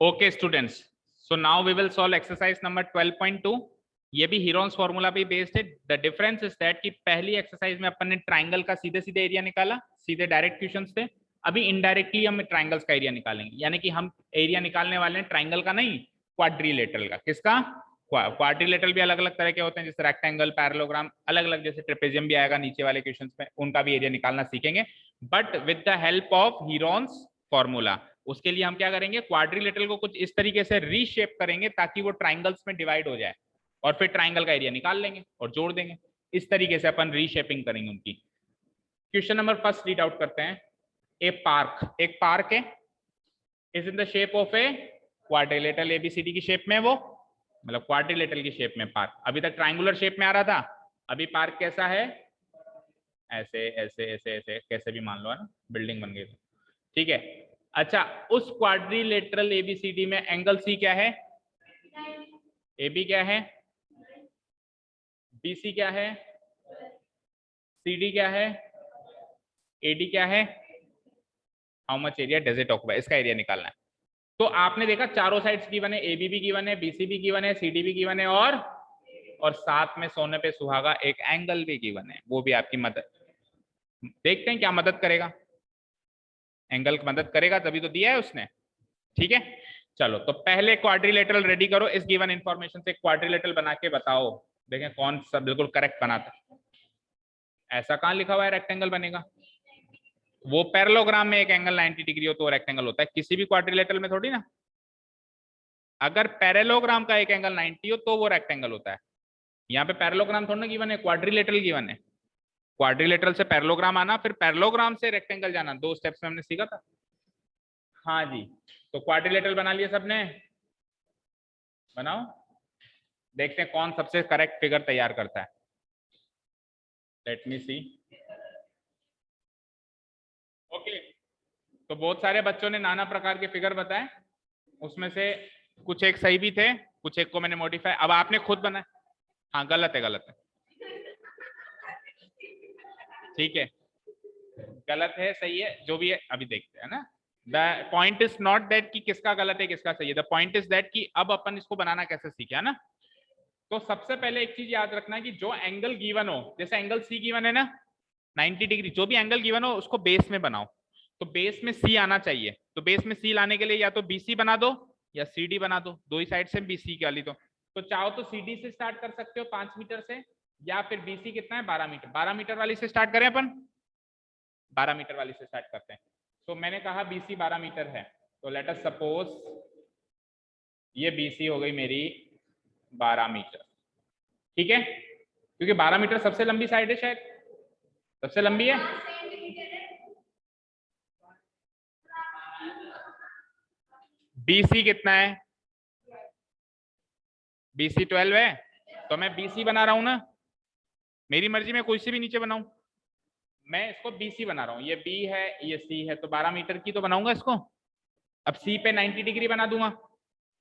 Okay students, so now we will solve exercise number 12.2। ये भी Heron's formula पे based है। द डिफरेंस इज दैट कि पहली एक्सरसाइज में अपन ने ट्राइंगल का सीधे सीधे एरिया निकाला, सीधे डायरेक्ट क्वेश्चंस थे। अभी इनडायरेक्टली हम ट्राइंगल्स का एरिया निकालेंगे, यानी कि हम एरिया निकालने वाले हैं ट्राइंगल का नहीं, क्वाड्रिलेटरल का। किसका? क्वाड्रिलेटरल भी अलग अलग तरह के होते हैं, जैसे रेक्टेंगल, पैरेललोग्राम, अलग अलग, जैसे ट्रेपेजियम भी आएगा नीचे वाले क्वेश्चंस में, उनका भी एरिया निकालना सीखेंगे, but with the help of Heron's formula. उसके लिए हम क्या करेंगे, क्वाड्रिलेटरल को कुछ इस तरीके से रीशेप करेंगे ताकि वो ट्राइंगल्स में डिवाइड हो जाए, और फिर ट्राइंगल का एरिया निकाल लेंगे और जोड़ देंगे। इस तरीके से अपन रीशेपिंग करेंगे उनकी। Question number first read out करते हैं। एक पार्क है, is in the shape of a quadrilateral, ABCD की शेप में, वो मतलब क्वाड्रिलेटरल की शेप में पार्क। अभी तक ट्राइंगुलर शेप में आ रहा था, अभी पार्क कैसा है? ऐसे ऐसे ऐसे ऐसे, कैसे भी मान लो, है ना, बिल्डिंग बन गई। ठीक है, अच्छा, उस क्वाड्रिलेटरल एबीसीडी में एंगल सी क्या है? एबी क्या है? बीसी क्या है? सीडी क्या है? एडी क्या है? How much area does it occupy? इसका एरिया निकालना है। तो आपने देखा चारों साइड्स गिवन है, एबी भी गिवन है, बीसी भी गिवन है, सीडी भी गिवन है, और साथ में सोने पे सुहागा एक एंगल भी गिवन है। वो भी आपकी मदद, देखते हैं क्या मदद करेगा। एंगल मदद करेगा तभी तो दिया है उसने। ठीक है, चलो तो पहले क्वाड्रिलेटरल रेडी करो। इस गिवन इंफॉर्मेशन से क्वाड्रिलेटरल बना के बताओ, देखें कौन सा बिल्कुल करेक्ट बनाता है। ऐसा कहां लिखा हुआ है रेक्टेंगल बनेगा? वो पैरेललोग्राम में एक एंगल 90 डिग्री हो तो रेक्टेंगल होता है, किसी भी क्वाड्रिलेटरल में थोड़ी ना। अगर पैरेललोग्राम का एक एंगल 90 हो तो वो रेक्टेंगल होता है। यहाँ पे पैरेललोग्राम थोड़ा ना गिवन है, क्वाड्रिलेटरल गिवन है। क्वाड्रिलेटरल से पैरेललोग्राम आना, फिर पैरेललोग्राम से रेक्टेंगल जाना, 2 स्टेप्स में हमने सीखा था। हाँ जी, तो क्वाड्रिलेटरल बना लिया सबने? बनाओ, देखते हैं कौन सबसे करेक्ट फिगर तैयार करता है। लेट मी सी। ओके, तो बहुत सारे बच्चों ने नाना प्रकार के फिगर बताए, उसमें से कुछ एक सही भी थे, कुछ एक को मैंने मॉडिफाई, अब आपने खुद बनाया। हाँ, गलत है, गलत है, ठीक है, गलत है, सही है, जो भी है अभी देखते हैं ना। The point is not that कि किसका गलत है किसका सही है, द पॉइंट इज दैट कि अब अपन इसको बनाना कैसे सीखे, है ना। तो सबसे पहले एक चीज याद रखना है कि जो एंगल गिवन हो, जैसे एंगल सी गिवन है ना 90 डिग्री, जो भी एंगल गिवन हो उसको बेस में बनाओ। तो बेस में सी आना चाहिए, तो बेस में सी लाने के लिए या तो बीसी बना दो या सीडी बना दो, दो ही साइड से बीसी की वाली। तो चाहो तो सीडी से स्टार्ट कर सकते हो 5 मीटर से, या फिर बीसी कितना है 12 मीटर, 12 मीटर वाली से स्टार्ट करें अपन, 12 मीटर वाली से स्टार्ट करते हैं। तो मैंने कहा बीसी 12 मीटर है, तो लेट अस सपोज ये बीसी हो गई मेरी 12 मीटर। ठीक है, क्योंकि 12 मीटर सबसे लंबी साइड है, शायद सबसे लंबी है। बीसी कितना है? बीसी 12 है, तो मैं बीसी बना रहा हूं ना, मेरी मर्जी में कोई सी भी नीचे बनाऊं, मैं इसको बीसी बना रहा हूं। ये बी है, ये सी है, तो 12 मीटर की तो बनाऊंगा इसको। अब सी पे 90 डिग्री बना दूंगा,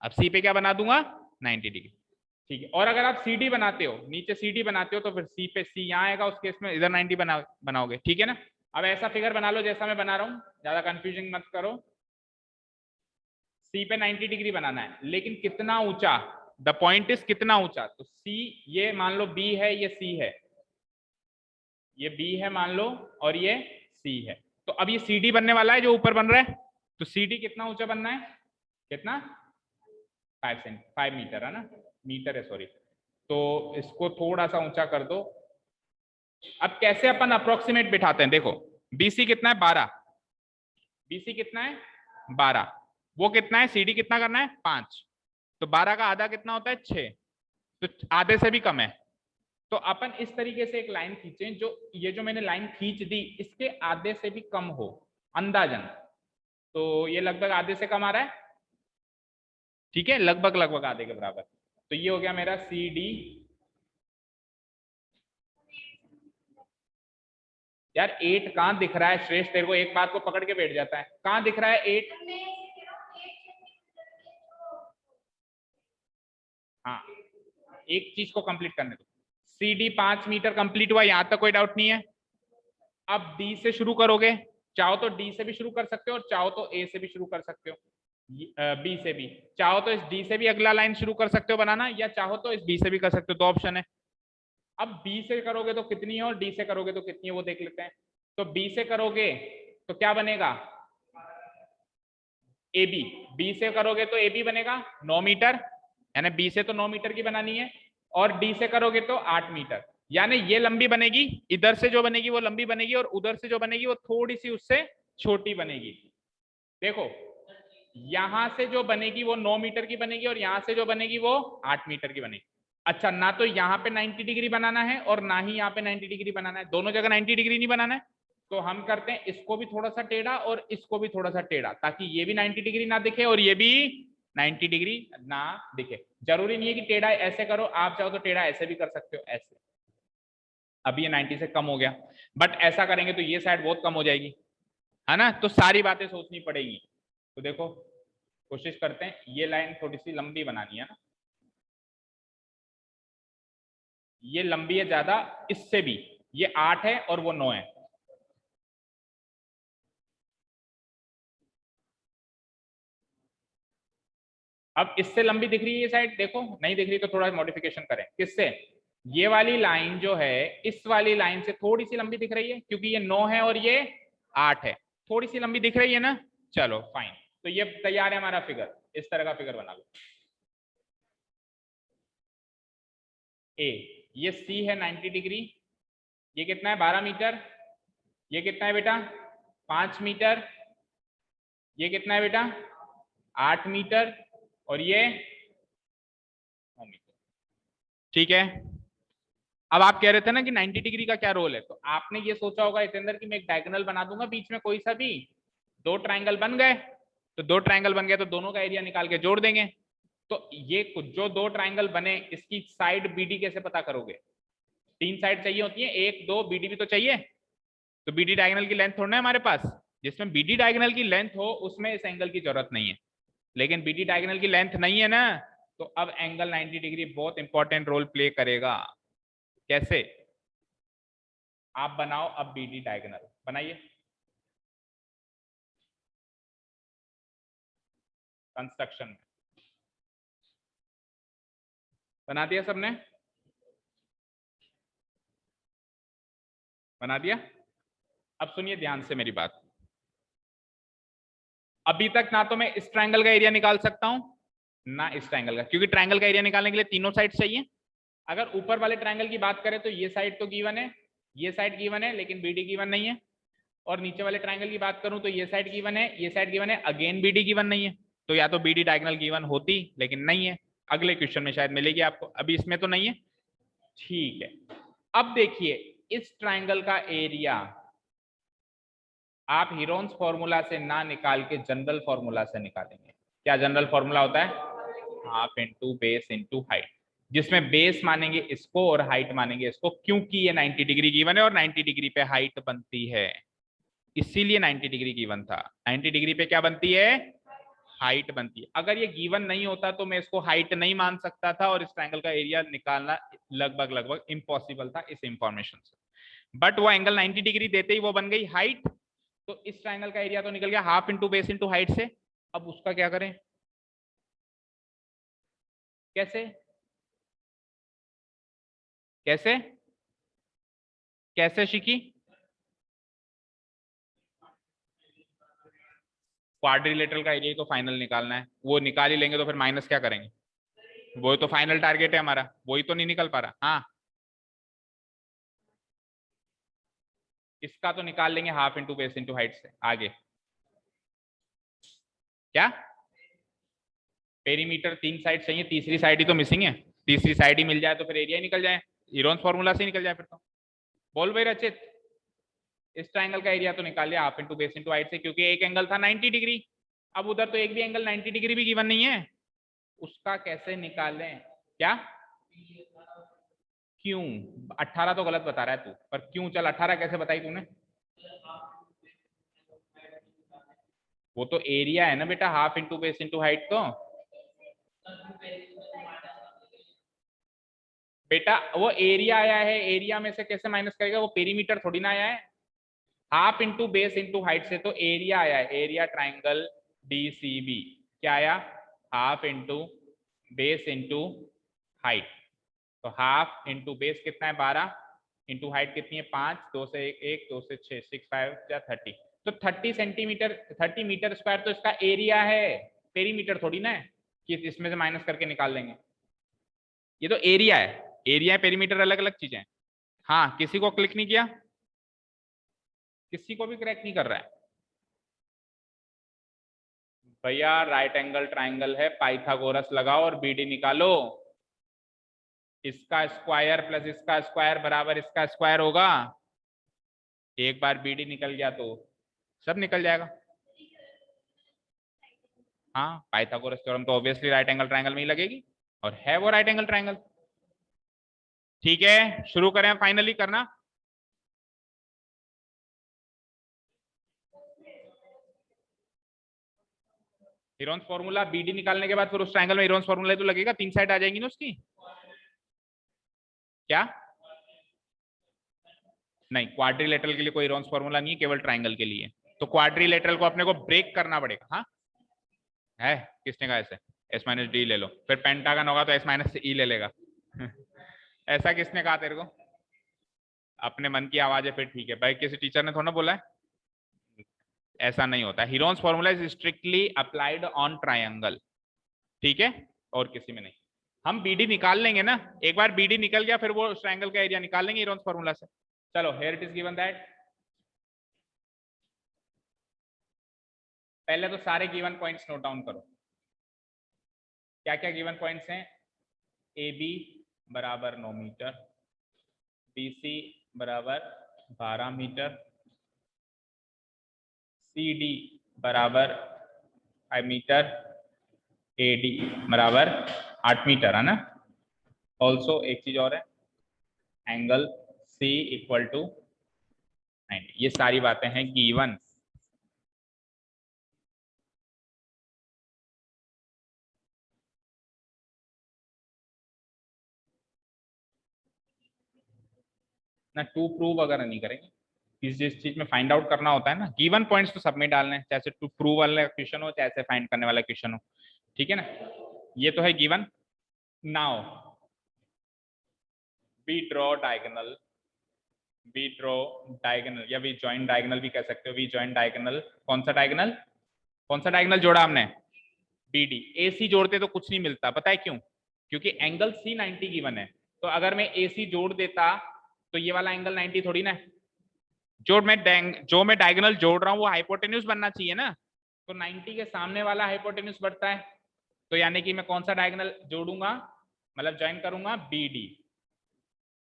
अब सी पे क्या बना दूंगा? 90 डिग्री। ठीक है, और अगर आप सीडी बनाते हो, नीचे सीडी बनाते हो, तो फिर सी पे सी यहाँ आएगा, उस केस में इधर 90 बनाओगे। ठीक है ना। अब ऐसा फिगर बना लो जैसा मैं बना रहा हूँ, ज्यादा कंफ्यूजन मत करो। सी पे 90 डिग्री बनाना है, लेकिन कितना ऊंचा, द पॉइंट इज कितना ऊंचा। तो सी, ये मान लो बी है, ये सी है, ये बी है मान लो, और ये सी है। तो अब ये सी डी बनने वाला है जो ऊपर बन रहा है, तो सी डी कितना ऊंचा बनना है? कितना? 5 मीटर है ना, मीटर है सॉरी। तो इसको थोड़ा सा ऊंचा कर दो। अब कैसे अपन अप्रोक्सीमेट बिठाते हैं, देखो बीसी कितना है 12, बीसी कितना है 12, वो कितना है सीडी कितना करना है 5, तो 12 का आधा कितना होता है 6, तो आधे से भी कम है। तो अपन इस तरीके से एक लाइन खींचे, जो ये जो मैंने लाइन खींच दी इसके आधे से भी कम हो अंदाजन, तो ये लगभग आधे से कम आ रहा है। ठीक है, लगभग लगभग आधे के बराबर। तो ये हो गया मेरा सी डी। यार 8 कहां दिख रहा है श्रेष्ठ, तेरे को एक बात को पकड़ के बैठ जाता है, कहां दिख रहा है 8? हाँ, एक चीज को कंप्लीट करने दो। सी डी 5 मीटर कंप्लीट हुआ, यहां तक कोई डाउट नहीं है। अब डी से शुरू करोगे, चाहो तो डी से भी शुरू कर सकते हो और चाहो तो ए से भी शुरू कर सकते हो। बी से भी, चाहो तो इस डी से भी अगला लाइन शुरू कर सकते हो बनाना, या चाहो तो इस बी से भी कर सकते हो, दो ऑप्शन है। अब बी से करोगे तो कितनी है और डी से करोगे तो कितनी है वो देख लेते हैं। तो बी से करोगे तो क्या बनेगा, ए बी, बी से करोगे तो ए बी बनेगा 9 मीटर, यानी बी से तो 9 मीटर की बनानी है, और डी से करोगे तो 8 मीटर, यानी ये लंबी बनेगी, इधर से जो बनेगी वो लंबी बनेगी, और उधर से जो बनेगी वो थोड़ी सी उससे छोटी बनेगी। देखो यहां से जो बनेगी वो 9 मीटर की बनेगी, और यहां से जो बनेगी वो 8 मीटर की बनेगी। अच्छा, ना तो यहाँ पे 90 डिग्री बनाना है और ना ही यहाँ पे 90 डिग्री बनाना है, दोनों जगह 90 डिग्री नहीं बनाना है। तो हम करते हैं इसको भी थोड़ा सा टेढ़ा और इसको भी थोड़ा सा टेढ़ा, ताकि ये भी 90 डिग्री ना दिखे और ये भी 90 डिग्री ना दिखे। जरूरी नहीं है कि टेढ़ा ऐसे करो, आप चाहो तो टेढ़ा ऐसे भी कर सकते हो, ऐसे। अभी ये 90 से कम हो गया, बट ऐसा करेंगे तो ये साइड बहुत कम हो जाएगी, है ना। तो सारी बातें सोचनी पड़ेगी। तो देखो कोशिश करते हैं, ये लाइन थोड़ी सी लंबी बनानी है ना, ये लंबी है ज्यादा, इससे भी ये 8 है और वो 9 है। अब इससे लंबी दिख रही है ये साइड, देखो नहीं दिख रही तो थोड़ा मॉडिफिकेशन करें, किससे, ये वाली लाइन जो है इस वाली लाइन से थोड़ी सी लंबी दिख रही है, क्योंकि ये 9 है और ये 8 है, थोड़ी सी लंबी दिख रही है ना। चलो फाइन, तो ये तैयार है हमारा फिगर, इस तरह का फिगर बना लो। ए, ये सी है 90 डिग्री, ये कितना है 12 मीटर, ये कितना है बेटा 5 मीटर, ये कितना है बेटा 8 मीटर, और ये 9 मीटर। ठीक है, अब आप कह रहे थे ना कि 90 डिग्री का क्या रोल है, तो आपने ये सोचा होगा इसके अंदर कि मैं एक डायगोनल बना दूंगा बीच में कोई सा भी, दो ट्रायंगल बन गए, तो दो ट्रायंगल बन गए तो दोनों का एरिया निकाल के जोड़ देंगे। तो ये जो दो ट्रायंगल बने इसकी साइड बीडी कैसे पता करोगे, तीन साइड चाहिए होती है, एक दो बीडी भी तो चाहिए, तो बीडी डायगोनल की लेंथ थोड़ा है हमारे पास, जिसमें बीडी डायगोनल की लेंथ हो उसमें इस एंगल की जरूरत नहीं है, लेकिन बीडी डायगोनल की लेंथ नहीं है ना, तो अब एंगल 90 डिग्री बहुत इंपॉर्टेंट रोल प्ले करेगा। कैसे, आप बनाओ अब बीडी डायगोनल बनाइए, कंस्ट्रक्शन में बना दिया सबने, बना दिया। अब सुनिए ध्यान से मेरी बात, अभी तक ना तो मैं इस ट्रायंगल का एरिया निकाल सकता हूं ना इस ट्रायंगल का, क्योंकि ट्रायंगल का एरिया निकालने के लिए तीनों साइड चाहिए। अगर ऊपर वाले ट्रायंगल की बात करें तो ये साइड तो गिवन है, ये साइड गिवन है, लेकिन बीडी गिवन नहीं है, और नीचे वाले ट्रायंगल की बात करूं तो ये साइड गिवन है, ये साइड गिवन है, अगेन बीडी गिवन नहीं है, तो या तो बीडी डायगोनल गिवन होती लेकिन नहीं है, अगले क्वेश्चन में शायद मिलेगी आपको, अभी इसमें तो नहीं है। ठीक है, अब देखिए इस ट्रायंगल का एरिया आप हीरोन्स फॉर्मूला से ना निकाल के जनरल फॉर्मूला से निकालेंगे। क्या जनरल फॉर्मूला होता है, half into base into height, जिसमें बेस मानेंगे इसको और हाइट मानेंगे इसको, क्योंकि ये 90 डिग्री गिवन है और 90 डिग्री पे हाइट बनती है, इसीलिए 90 डिग्री गिवन था। 90 डिग्री पे क्या बनती है, हाइट बनती है। अगर ये गिवन नहीं होता तो मैं इसको हाइट नहीं मान सकता था और इस ट्रायंगल का एरिया निकालना लगभग लगभग इम्पॉसिबल था इस इंफॉर्मेशन से, बट वो एंगल 90 डिग्री देते ही वो बन गई हाइट, तो इस ट्रायंगल का एरिया तो निकल गया half into base into height से। अब उसका क्या करें, कैसे कैसे कैसे शिकी, क्वाड्रिलेटरल का एरिया तो फाइनल निकालना है, वो निकाल ही लेंगे तो फिर माइनस क्या करेंगे, वो तो फाइनल टारगेट है हमारा, वही तो नहीं निकल पा रहा। हाँ, इसका तो निकाल लेंगे half into base into height से। आगे क्या, पेरीमीटर तीन साइड चाहिए, तीसरी साइड ही तो मिसिंग है, तीसरी साइड ही मिल जाए तो फिर एरिया ही निकल जाए, हीरोन्स फॉर्मूला से ही निकल जाए फिर तो। बोल भाई रचित, इस ट्रायंगल का एरिया तो निकाल लिया half into base into height से, क्योंकि एक एंगल था 90 डिग्री, अब उधर तो एक भी एंगल 90 डिग्री भी गिवन नहीं है, उसका कैसे निकालें। क्या, क्यों, 18 तो गलत बता रहा है तू, पर क्यों, चल 18 कैसे बताई तूने, वो तो एरिया है ना बेटा, half into base into height, तो बेटा वो एरिया आया है, एरिया में से कैसे माइनस करेगा, वो पेरीमीटर थोड़ी ना आया है, half into base into height से तो एरिया आया है, एरिया ट्राइंगल डीसीबी, क्या आया, half into base into height. तो हाफ इंटू बेस कितना है 12 इंटू हाइट कितनी है 5, 2 से 1 1 2 से 6 6 5 या 30। तो 30 सेंटीमीटर 30 मीटर स्क्वायर तो इसका एरिया है, पेरीमीटर थोड़ी ना है कि इसमें से माइनस करके निकाल लेंगे। ये तो एरिया है, एरिया है पेरीमीटर अलग अलग चीजें हैं। हाँ, किसी को क्लिक नहीं किया, किसी को भी क्रैक नहीं कर रहा है भैया। राइट एंगल ट्राइंगल है, पाइथागोरस लगाओ और बीडी निकालो। इसका स्क्वायर प्लस इसका स्क्वायर बराबर इसका स्क्वायर होगा। एक बार बीडी निकल गया तो सब निकल जाएगा। हाँ, पाइथागोरस थ्योरम तो ऑब्वियसली राइट एंगल ट्रायंगल में ही लगेगी, और है वो राइट एंगल ट्रायंगल। ठीक है, शुरू करें फाइनली करना। हीरोन्स फॉर्मूला बीडी निकालने के बाद फिर उस ट्रायंगल में हीरोन्स फॉर्मूला तो लगेगा, तीन साइड आ जाएंगी ना उसकी। क्या नहीं, क्वाड्रिलेटरल के लिए कोई हीरोन्स फॉर्मूला नहीं है, केवल ट्रायंगल के लिए। तो क्वाड्रिलेटरल को अपने को ब्रेक करना पड़ेगा। हाँ है, किसने कहा ऐसे, एस माइनस डी ले लो, फिर पेंटागन होगा तो एस माइनस ई ले लेगा ऐसा किसने कहा तेरे को, अपने मन की आवाज है फिर ठीक है भाई, किसी टीचर ने थोड़ा बोला है। ऐसा नहीं होता, Heron's formula is strictly applied on triangle, ठीक है, और किसी में नहीं। हम बीडी निकाल लेंगे ना, एक बार बीडी निकल गया फिर वो ट्रायंगल का एरिया निकाल लेंगे हीरोन्स फॉर्मूला से। चलो, here it is given that, पहले तो सारे गिवन पॉइंट्स नोट डाउन करो। क्या क्या गिवन पॉइंट्स हैं, ए बी बराबर 9 मीटर, बी सी बराबर 12 मीटर, सी डी बराबर 5 मीटर, ए डी बराबर 8 मीटर, है ना। ऑल्सो एक चीज और है, एंगल सी इक्वल टू 90। ये सारी बातें हैं गिवन। ना टू प्रूव वगैरह नहीं करेंगे, जिस चीज में फाइंड आउट करना होता है ना, गिवन पॉइंट्स तो सब में डालने हैं, चाहे टू प्रूव वाला क्वेश्चन हो चाहे फाइंड करने वाला क्वेश्चन हो, ठीक है ना। ये तो है given. Now we draw diagonal, we draw diagonal या वी जॉइन डायगोनल भी कह सकते हो। वी जॉइन डायगोनल, कौन सा डायगोनल, कौन सा डायगोनल जोड़ा हमने, बीडी। ए सी जोड़ते तो कुछ नहीं मिलता, पता है क्यों, क्योंकि एंगल सी 90 गिवन है। तो अगर मैं ए सी जोड़ देता तो ये वाला एंगल 90 थोड़ी ना है। जो मैं डायगोनल जोड़ रहा हूँ वो हाइपोटेन्यूज बनना चाहिए ना, तो 90 के सामने वाला हाइपोटेन्यूज बढ़ता है। तो यानी कि मैं कौन सा डायगोनल जोड़ूंगा, मतलब ज्वाइन करूंगा, बी डी।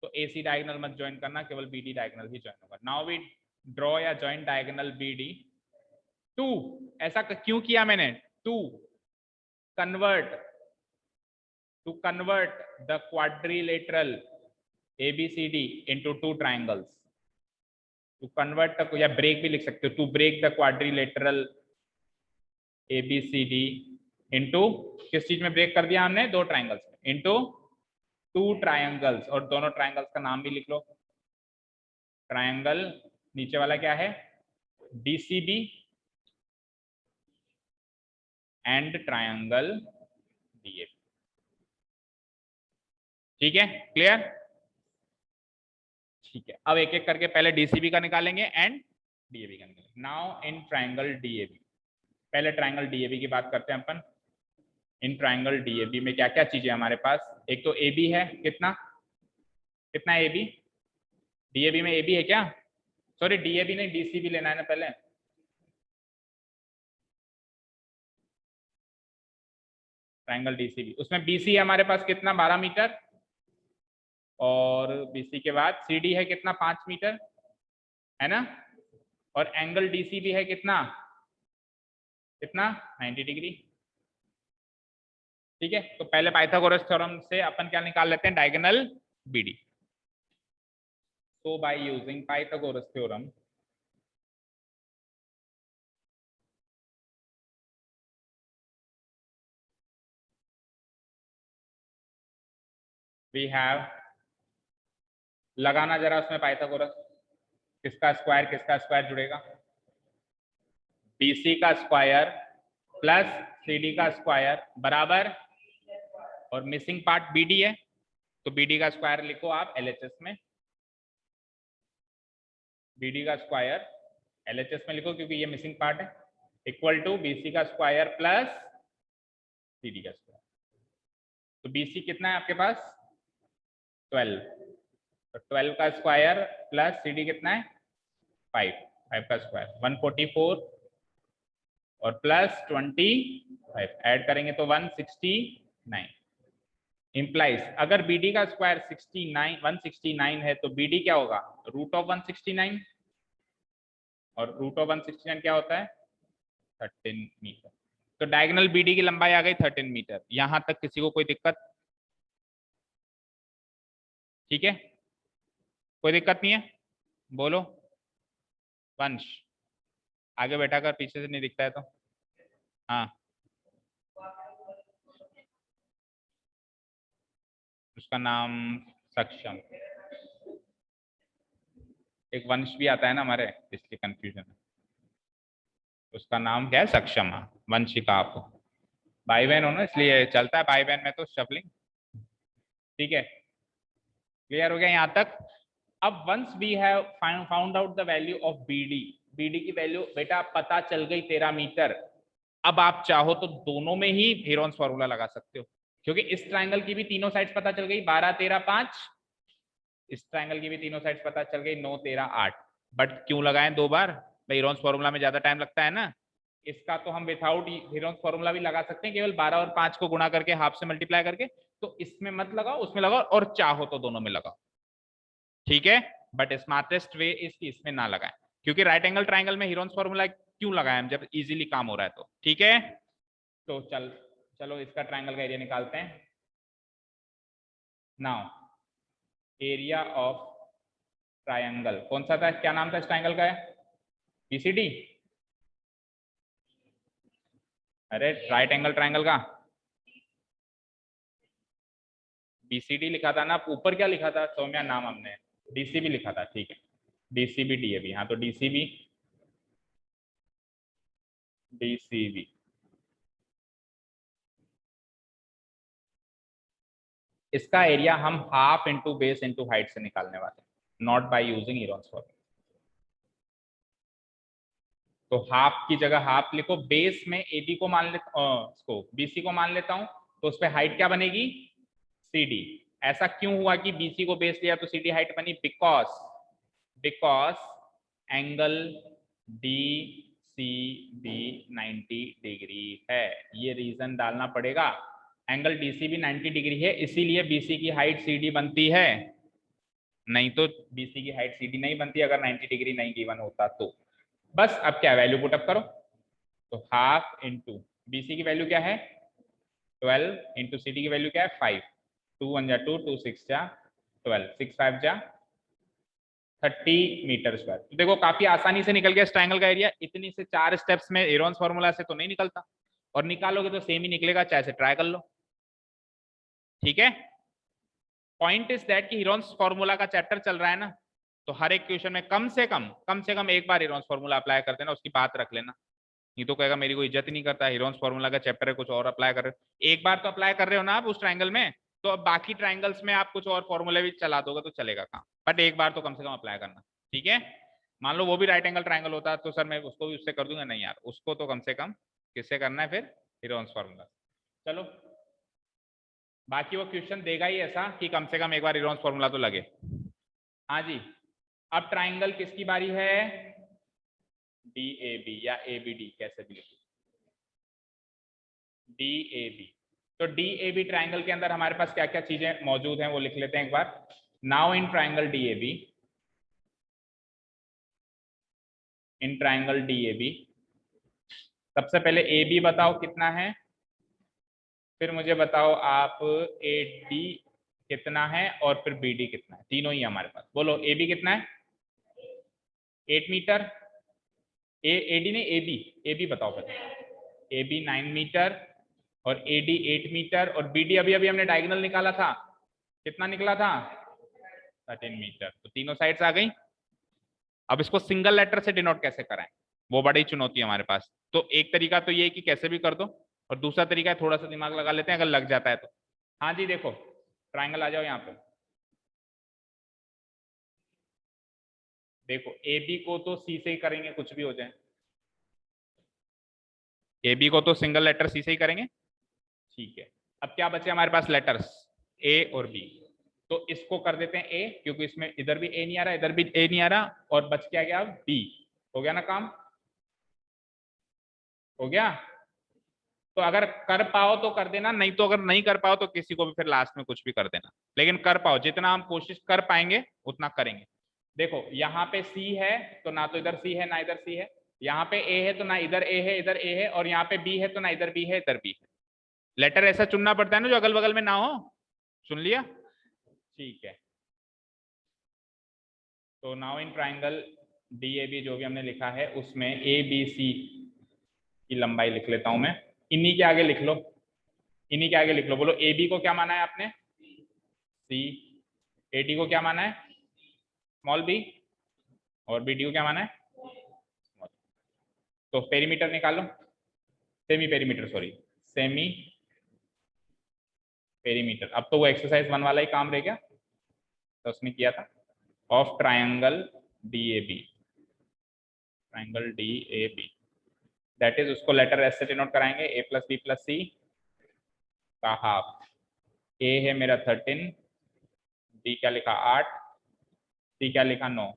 तो ए सी डायगोनल मत ज्वाइन करना, केवल बी डी डायगोनल ही ज्वाइन होगा। नाउ वी ड्रॉ या join diagonal B D too. ऐसा क्यों किया मैंने, to convert, to convert the quadrilateral ABCD into two triangles, to convert the, या ब्रेक भी लिख सकते हो, to break the quadrilateral ABCD into, किस चीज में ब्रेक कर दिया हमने, दो ट्राइंगल्स में, into टू ट्राइंगल्स, और दोनों ट्राइंगल्स का नाम भी लिख लो। ट्राइंगल नीचे वाला क्या है, DCB एंड ट्राइंगल DAB, ठीक है, क्लियर। ठीक है, अब एक एक करके पहले DCB का निकालेंगे एंड DAB का निकालेंगे। नाउ इन ट्राइंगल DAB, पहले ट्राइंगल DAB की बात करते हैं अपन। इन ट्राइंगल DAB में क्या क्या चीजें हमारे पास, एक तो AB है, कितना कितना AB, DAB में AB है क्या, सॉरी DAB नहीं DCB लेना है ना पहले। ट्राइंगल DCB, उसमें BC है हमारे पास कितना 12 मीटर, और BC के बाद CD है कितना 5 मीटर, है ना, और एंगल DCB है कितना कितना 90 डिग्री, ठीक है। तो पहले पाइथागोरस थ्योरम से अपन क्या निकाल लेते हैं, diagonal BD। So by using Pythagoras theorem, we have, लगाना जरा उसमें पाइथागोरस, किसका स्क्वायर जुड़ेगा, BC का स्क्वायर प्लस CD का स्क्वायर बराबर, और मिसिंग पार्ट BD है तो BD का स्क्वायर लिखो आप LHS में, BD का स्क्वायर LHS में लिखो क्योंकि ये मिसिंग पार्ट है, इक्वल टू BC का स्क्वायर प्लस CD का स्क्वायर। तो BC कितना है आपके पास 12, तो 12 का स्क्वायर प्लस CD कितना है 5, 5 का स्क्वायर 144 और प्लस 25 ऐड करेंगे तो 169 इंप्लाइज अगर BD का स्क्वायर 169 है तो BD क्या होगा रूट ऑफ 169, और रूट ऑफ 169 क्या होता है 13 मीटर। तो डायगोनल BD की लंबाई आ गई 13 मीटर। यहां तक किसी को कोई दिक्कत? ठीक है, कोई दिक्कत नहीं है, बोलो वंश, आगे बैठा कर, पीछे से नहीं दिखता है तो। हाँ, उसका नाम सक्षम, एक वंश भी आता है ना हमारे, इसलिए कंफ्यूजन है। उसका नाम क्या है सक्षम, वंशिका। आपको भाई बहन हो ना, इसलिए चलता है भाई बहन में तो शबलिंग। ठीक है, क्लियर हो गया यहाँ तक? अब once we have found out the value of BD, BD की वैल्यू बेटा पता चल गई 13 मीटर। अब आप चाहो तो दोनों में ही हेरोन्स फॉर्मूला लगा सकते हो, क्योंकि इस ट्रायंगल की भी तीनों साइड्स पता चल गई 12 13 5, इस ट्रायंगल की भी तीनों साइड्स पता चल गई 9 13 8। बट क्यों लगाएं दो बार भाई, हेरोन्स फॉर्मूला में ज्यादा टाइम लगता है ना। इसका तो हम विथआउट हेरोन्स फॉर्मूला भी लगा सकते हैं, केवल 12 और 5 को गुणा करके हाफ से मल्टीप्लाई करके। तो इसमें मत लगाओ, उसमें लगाओ, और चाहो तो दोनों में लगाओ, ठीक है। बट स्मार्टेस्ट वे इज कि इसमें ना लगाएं, क्योंकि राइट एंगल ट्राइंगल में हेरोन्स फॉर्मूला क्यों लगाएं जब इजीली काम हो रहा है तो। ठीक है, तो चलो इसका ट्राइंगल का एरिया निकालते हैं। नाउ एरिया ऑफ ट्राइंगल कौन सा था, क्या नाम था इस ट्राइंगल का? BCD। अरे राइट एंगल ट्राइंगल का BCD लिखा था ना, ऊपर क्या लिखा था सौम्या नाम हमने? DCB लिखा था, ठीक है, DCB DAB, हाँ तो DCB DCB। इसका एरिया हम half into base into height से निकालने वाले हैं, not by using Heron's formula. तो हाफ की जगह हाफ लिखो, बेस में AB को मान लेता इसको BC को मान लेता हूं, तो उस पर हाइट क्या बनेगी CD। ऐसा क्यों हुआ कि BC को बेस लिया तो CD हाइट बनी? बिकॉज एंगल DCB 90 डिग्री है, ये रीजन डालना पड़ेगा। एंगल DCB 90 डिग्री है, इसीलिए BC की हाइट CD बनती है, नहीं तो BC की हाइट CD नहीं बनती अगर 90 डिग्री नहीं गिवन होता तो। बस अब क्या वैल्यू पुटअप करो, तो हाफ इंटू BC की वैल्यू क्या है 12 इंटू CD की वैल्यू क्या है 5, 2 1 जा 2, 2 6 जा 12, 6 5 जा 30 मीटर स्क्वायर। तो देखो काफी आसानी से निकल गया इस ट्रायंगल का एरिया, इतनी से 4 स्टेप्स में हेरोन्स फार्मूला से तो नहीं निकलता, और निकालोगे तो सेम ही निकलेगा, चाहे से ट्राई कर लो। ठीक है, पॉइंट इज दैट कि हेरोन्स फार्मूला का चैप्टर चल रहा है ना, तो हर एक क्वेश्चन में कम से कम एक बार हेरोन्स फार्मूला अप्लाई कर देना, उसकी बात रख लेना। नहीं तो कहेगा मेरी कोई इज्जत ही नहीं करता, हेरोन्स फार्मूला का चैप्टर है कुछ और अप्लाई कर रहे हो। एक बार तो अप्लाई कर रहे हो ना आप उस ट्रायंगल में, तो अब बाकी ट्रायंगल्स में आप कुछ और फॉर्मूले भी चला दोगे तो चलेगा काम, बट एक बार तो कम से कम अप्लाई करना। ठीक है, मान लो वो भी राइट एंगल ट्रायंगल होता है तो सर मैं उसको भी उससे कर दूंगा, नहीं यार उसको तो कम से कम किससे करना है फिर, हेरोन्स फार्मूला। चलो, बाकी वो क्वेश्चन देगा ही ऐसा कि कम से कम एक बार हेरोन्स फार्मूला तो लगे। हाँ जी, अब ट्राइंगल किसकी बारी है? DAB या ABD कैसे भी लिखो, DAB। तो DAB ट्राइंगल के अंदर हमारे पास क्या क्या चीजें मौजूद हैं वो लिख लेते हैं एक बार। नाउ इन ट्राइंगल DAB, सबसे पहले AB बताओ कितना है, फिर मुझे बताओ आप AD कितना है, और फिर BD कितना है, तीनों ही हमारे पास। बोलो AB कितना है 8 मीटर, AD नहीं AB बताओ पहले। AB 9 मीटर और AD 8 मीटर, और BD अभी अभी हमने डायगोनल निकाला था, कितना निकला था 13 मीटर। तो तीनों साइड्स आ गई। अब इसको सिंगल लेटर से डिनोट कैसे कराएं? वो बड़ी चुनौती है हमारे पास। तो एक तरीका तो ये है कि कैसे भी कर दो, और दूसरा तरीका है थोड़ा सा दिमाग लगा लेते हैं अगर लग जाता है तो। हाँ जी देखो, ट्राइंगल आ जाओ यहाँ पे। देखो ए बी को तो सी से ही करेंगे, कुछ भी हो जाए। ए बी को तो सिंगल लेटर सी से ही करेंगे, ठीक है। अब क्या बचे हमारे पास लेटर्स, ए और बी। तो इसको कर देते हैं ए, क्योंकि इसमें इधर भी ए नहीं आ रहा, इधर भी ए नहीं आ रहा, और बच क्या गया अब बी। हो गया ना काम, हो गया। तो अगर कर पाओ तो कर देना, नहीं तो अगर नहीं कर पाओ तो किसी को भी फिर लास्ट में कुछ भी कर देना, लेकिन कर पाओ, जितना हम कोशिश कर पाएंगे उतना करेंगे। देखो यहाँ पे सी है, तो ना तो इधर सी है ना इधर सी है। यहाँ पे ए है तो ना इधर ए है इधर ए है, और यहाँ पे बी है तो ना इधर बी है इधर बी है। लेटर ऐसा चुनना पड़ता है ना जो अगल बगल में ना हो। सुन लिया, ठीक है। तो now in triangle D A B जो भी हमने लिखा है उसमें ए बी सी की लंबाई लिख लेता हूं मैं। इन्हीं के आगे लिख लो, इन्हीं के आगे लिख लो। बोलो ए बी को क्या माना है आपने, सी। ए डी को क्या माना है, स्मॉल बी। और बी डी को क्या माना है, small। तो पेरीमीटर निकालो, semi perimeter, sorry semi perimeter. अब तो वो एक्सरसाइज 1 वाला ही काम रह गया, तो उसने किया था of triangle D A B, triangle D A B, that is उसको लेटर एस से डिनोट कराएंगे, A plus B plus C का हाफ। ए है मेरा 13, डी क्या लिखा 8, सी क्या लिखा 9।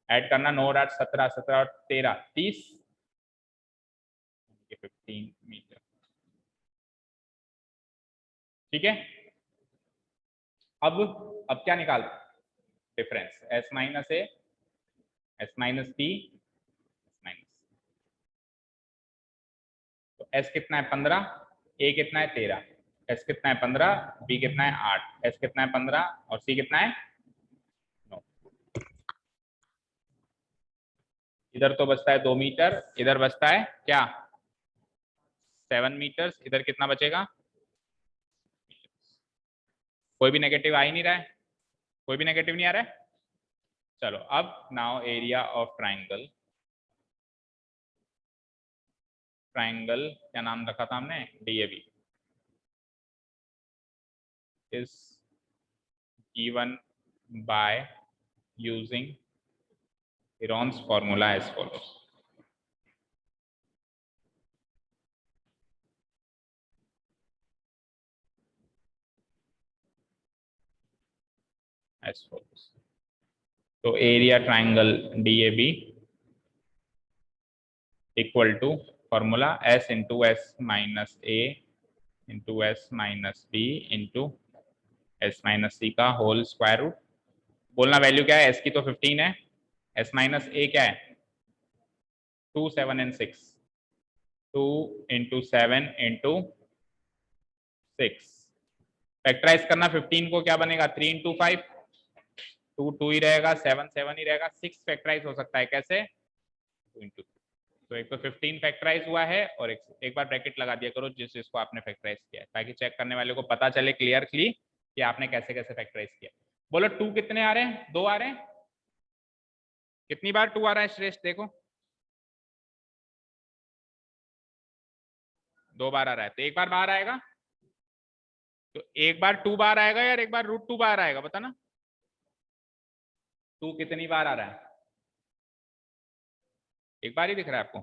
ऐड करना, 9 और 8 17, 17 और 13 30, 15 मीटर, ठीक है। अब क्या निकाल, difference S minus A, S minus B, S minus. तो एस कितना है 15, ए कितना है 13, एस कितना है 15, बी कितना है 8, एस कितना है 15 और सी कितना है 9। इधर तो बचता है 2 मीटर, इधर बचता है क्या 7 मीटर्स, इधर कितना बचेगा, कोई भी नेगेटिव आ ही नहीं रहा है, कोई भी नेगेटिव नहीं आ रहा है। चलो अब now area of triangle, triangle क्या नाम रखा था हमने, DAB, is given by using Heron's formula as follows. As follows. तो area triangle DAB equal to formula S into S minus A into S minus B into S minus C का whole square root. बोलना value क्या है, S की तो 15 है, S minus ए क्या है 2 7 एंड 6, 2 इंटू 7 इंटू 6। फैक्टराइज करना 15 को क्या बनेगा 3 इंटू 5, 2 2 ही रहेगा, 7 7 ही रहेगा, 6 फैक्टराइज हो सकता है कैसे 2 इंटू। तो एक तो 15 फैक्टराइज हुआ है, और एक बार ब्रैकेट लगा दिया करो जिस जिसको आपने फैक्टराइज किया है, ताकि चेक करने वाले को पता चले क्लियरली कि आपने कैसे कैसे फैक्टराइज किया। बोलो 2 कितने आ रहे हैं, 2 आ रहे हैं, कितनी बार 2 आ रहा है श्रेष्ठ देखो, 2 बार आ रहा है, तो एक बार बाहर आएगा, तो एक बार 2 बार आएगा यार, एक बार √2 बार आएगा, बता ना 2 कितनी बार आ रहा है, एक बार ही दिख रहा है आपको,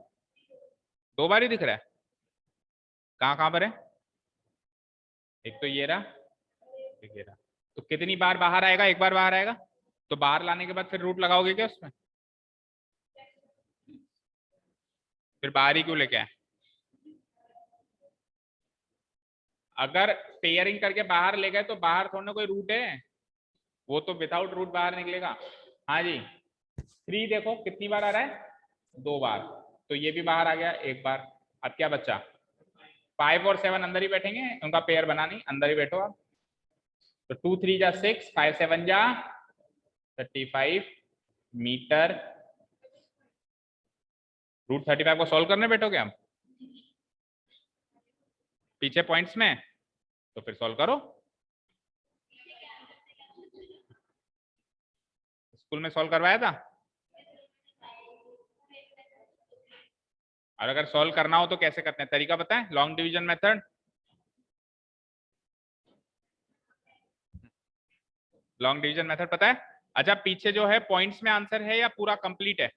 2 बार ही दिख रहा है, कहाँ कहाँ पर है, एक तो ये रहा, एक ये रहा। तो कितनी बार बाहर आएगा, एक बार बाहर आएगा, तो बाहर लाने के बाद फिर रूट लगाओगे क्या उसमें, फिर बाहर ही क्यों लेके आए। अगर पेयरिंग करके बाहर ले गए तो बाहर थोड़ा ना कोई रूट है, वो तो विदाउट रूट बाहर निकलेगा। हाँ जी 3 देखो कितनी बार आ रहा है 2 बार, तो ये भी बाहर आ गया एक बार। अब क्या बच्चा 5 और 7 अंदर ही बैठेंगे, उनका पेयर बना नहीं, अंदर ही बैठो आप। तो 2 3 जा 6, 5 7 जा 35 मीटर। √35 को सॉल्व करने बैठोगे हम पीछे पॉइंट्स में, तो फिर सॉल्व करो, स्कूल में सॉल्व करवाया था। और अगर सॉल्व करना हो तो कैसे करते हैं, तरीका पता है? Long division method, long division method पता है? अच्छा, पीछे जो है पॉइंट्स में आंसर है या पूरा कंप्लीट है?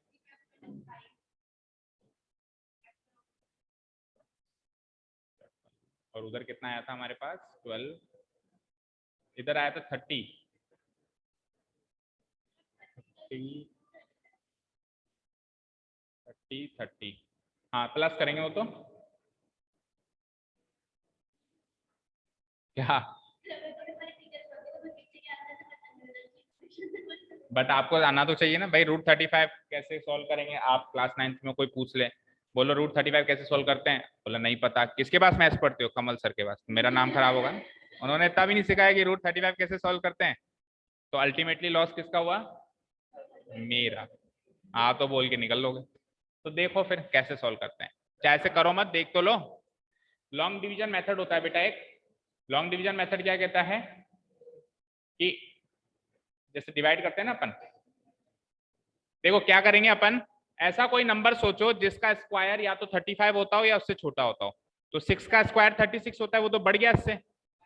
और उधर कितना आया था हमारे पास? 12, इधर आया था 30, 30, हाँ प्लस करेंगे वो तो क्या, बट आपको आना तो चाहिए ना भाई। √35 कैसे सॉल्व करेंगे? आप क्लास 9th में कोई पूछ ले, बोलो √35 कैसे सॉल्व करते हैं, बोला नहीं पता। किसके पास मैथ्स पढ़ते हो? कमल सर के पास। मेरा नाम खराब होगा ना, उन्होंने इतना भी नहीं सिखाया कि √35 कैसे सॉल्व करते हैं। तो अल्टीमेटली लॉस किसका हुआ? मेरा। हाँ तो बोल के निकल लोगे। तो देखो फिर कैसे सॉल्व करते हैं, चाहे से करो मत, देख तो लो। लॉन्ग डिवीजन मेथड होता है बेटा एक। लॉन्ग डिवीजन मेथड क्या कहता है कि जैसे डिवाइड करते हैं ना अपन, देखो क्या करेंगे अपन, ऐसा कोई नंबर सोचो जिसका स्क्वायर या तो 35 होता हो या उससे छोटा होता हो। तो 6 का स्क्वायर 36 होता है, वो तो बढ़ गया इससे,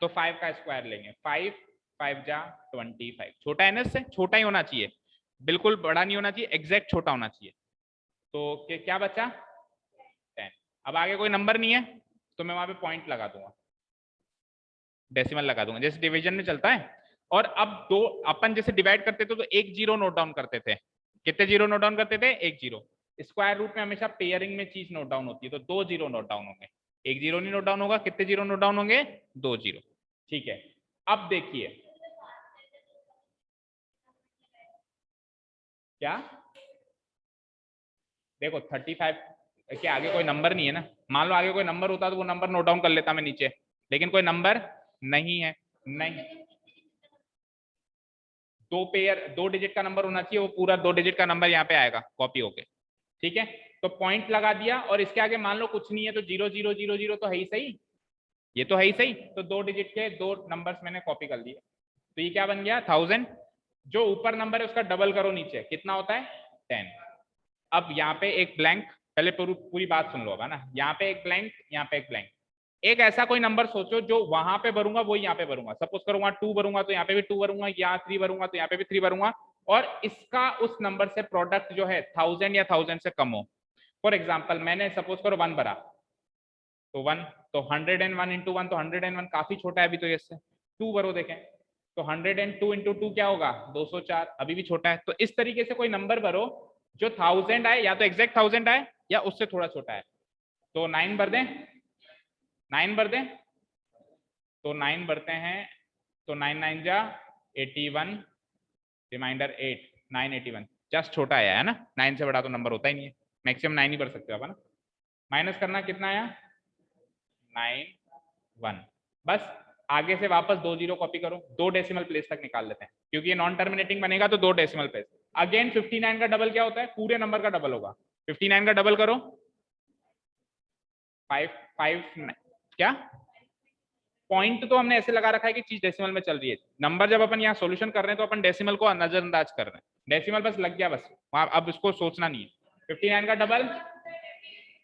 तो 5 का स्क्वायर लेंगे। 5 5 जा 25, छोटा है ना, इससे छोटा ही होना चाहिए, बिल्कुल बड़ा नहीं होना चाहिए, एग्जैक्ट छोटा होना चाहिए। तो क्या बचा? 10। अब आगे कोई नंबर नहीं है तो मैं वहां पे पॉइंट लगा दूंगा, डेसिमल लगा दूंगा, जैसे डिवीजन में चलता है। और अब दो, अपन जैसे डिवाइड करते थे तो एक जीरो नोट डाउन करते थे। कितने जीरो नोट डाउन करते थे? एक जीरो। स्क्वायर रूट में हमेशा पेयरिंग में चीज नोट डाउन होती है, तो दो जीरो नोट डाउन होंगे, एक जीरो नहीं नोट डाउन होगा। कितने जीरो नोट डाउन होंगे? दो जीरो। ठीक है, अब देखिए क्या, देखो 35 के आगे कोई नंबर नहीं है ना, मान लो आगे कोई नंबर होता तो वो नंबर नोट डाउन कर लेता मैं नीचे, लेकिन कोई नंबर नहीं है। नहीं, दो पेयर, दो डिजिट का नंबर होना चाहिए, वो पूरा दो डिजिट का नंबर यहाँ पे आएगा कॉपी होके। ठीक है, तो पॉइंट लगा दिया, और इसके आगे मान लो कुछ नहीं है तो 0 0 0 0 तो है ही सही, ये तो है ही सही। तो दो डिजिट के दो नंबर्स मैंने कॉपी कर दिए, तो ये क्या बन गया? 1000। जो ऊपर नंबर है उसका डबल करो नीचे, कितना होता है? 10। अब यहाँ पे एक ब्लैंक, पहले पूरी बात सुन लो अब, है ना। यहाँ पे एक ब्लैंक, यहाँ पे एक ब्लैंक। एक ऐसा कोई नंबर सोचो जो वहां पे भरूंगा वही यहाँ पे भरूंगा। सपोज करो वहां 2 भरूंगा तो यहाँ पे भी 2 भरूंगा, यहाँ 3 भरूंगा तो यहाँ पे भी 3 भरूंगा, और इसका उस नंबर से प्रोडक्ट जो है 1000 या 1000 से कम हो। फॉर एग्जाम्पल मैंने सपोज करो 1 भरा, तो 1, तो 101 इंटू 1, तो 101 काफी छोटा है अभी तो, इससे 2 भरो देखें, तो 102 इंटू 2 क्या होगा? 204, अभी भी छोटा है। तो इस तरीके से कोई नंबर भरो जो 1000 आए, या तो एग्जैक्ट 1000 आए या उससे थोड़ा छोटा है। तो 9 भर दें, 9 भर दें, तो 9 भरते हैं, तो 9 9 जा 81, रिमाइंडर 8, 981, जस्ट छोटा आया है ना, 9 से बड़ा तो नंबर होता ही नहीं है, मैक्सिमम 9 ही भर सकते हो आप, है ना। माइनस करना, कितना आया? 91। बस आगे से वापस दो जीरो कॉपी करो, दो डेसिमल प्लेस तक निकाल लेते हैं, क्योंकि ये नॉन टर्मिनेटिंग बनेगा तो दो डेसिमल प्लेस। अगेन 59 का डबल क्या होता है? पूरे नंबर का डबल होगा। 59 का डबल करो, 5 क्या, पॉइंट तो हमने ऐसे लगा रखा है कि चीज डेसिमल में चल रही है। नंबर जब अपन यहाँ सॉल्यूशन कर रहे हैं तो अपन डेसिमल को नजरअंदाज कर रहे हैं, डेसिमल बस लग गया, बस वहां अब उसको सोचना नहीं है। 59 का डबल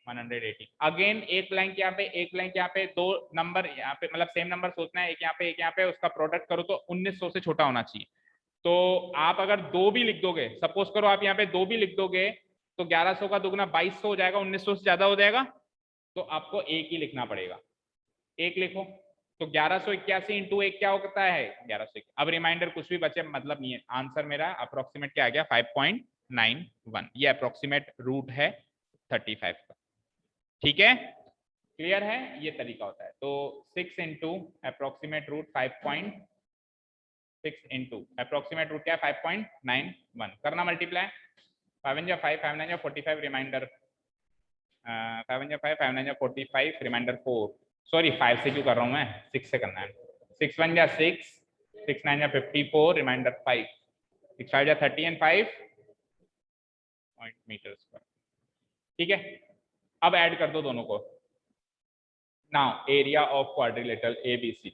180। अगेन एक ब्लैंक यहाँ पे, एक ब्लैंक यहाँ पे, दो नंबर यहाँ पे, मतलब सेम नंबर सोचना है, एक यहाँ पे एक यहाँ पे, उसका प्रोडक्ट करो तो 1900 से छोटा होना चाहिए। तो आप अगर दो भी लिख दोगे, सपोज करो आप यहाँ पे दो भी लिख दोगे, तो 1100 का दुगना 2200 हो जाएगा, 1900 से ज्यादा हो जाएगा, तो आपको एक ही लिखना पड़ेगा। एक लिखो, तो 1181 इंटू एक क्या होता है? 1100। अब रिमाइंडर कुछ भी बचे मतलब नहीं है, आंसर मेरा अप्रोक्सीमेट क्या आ गया? 5.91। ये अप्रोक्सीमेट रूट है 35 का। ठीक है, क्लियर है? ये तरीका होता है। तो 6 into approximate root 5.6 into approximate root क्या है? 5.91 करना मल्टीप्लाई, 5 5 5 9 45, रिमाइंडर 5 5 5 9 45, रिमाइंडर 4। सॉरी 5 से क्यों कर रहा हूँ मैं, 6 से करना है। 6 1 6, 6 9 54, रिमाइंडर 5, 6 5 30 एंड 5 मीटर स्क्वायर। ठीक है, अब ऐड कर दो दोनों को। Now area of quadrilateral ABCD,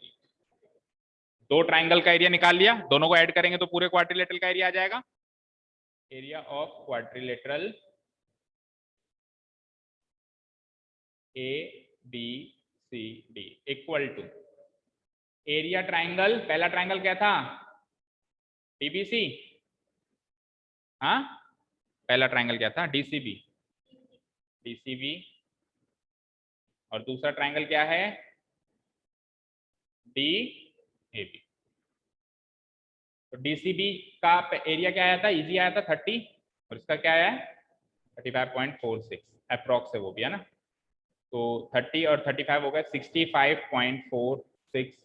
दो ट्राइंगल का एरिया निकाल लिया, दोनों को ऐड करेंगे तो पूरे क्वाड्रिलेटरल का एरिया आ जाएगा। Area of quadrilateral A B C D equal to area triangle, पहला ट्राइंगल क्या था, डीबीसी, हाँ पहला ट्राइंगल क्या था, डीसीबी, डीसीबी, और दूसरा ट्राइंगल क्या है, डी ए बी। तो डीसीबी का एरिया क्या आया था, इजी आया था 30, और इसका क्या आया है 35.46 अप्रोक्स है वो भी, है ना। तो 30 और 35 हो गए 65.46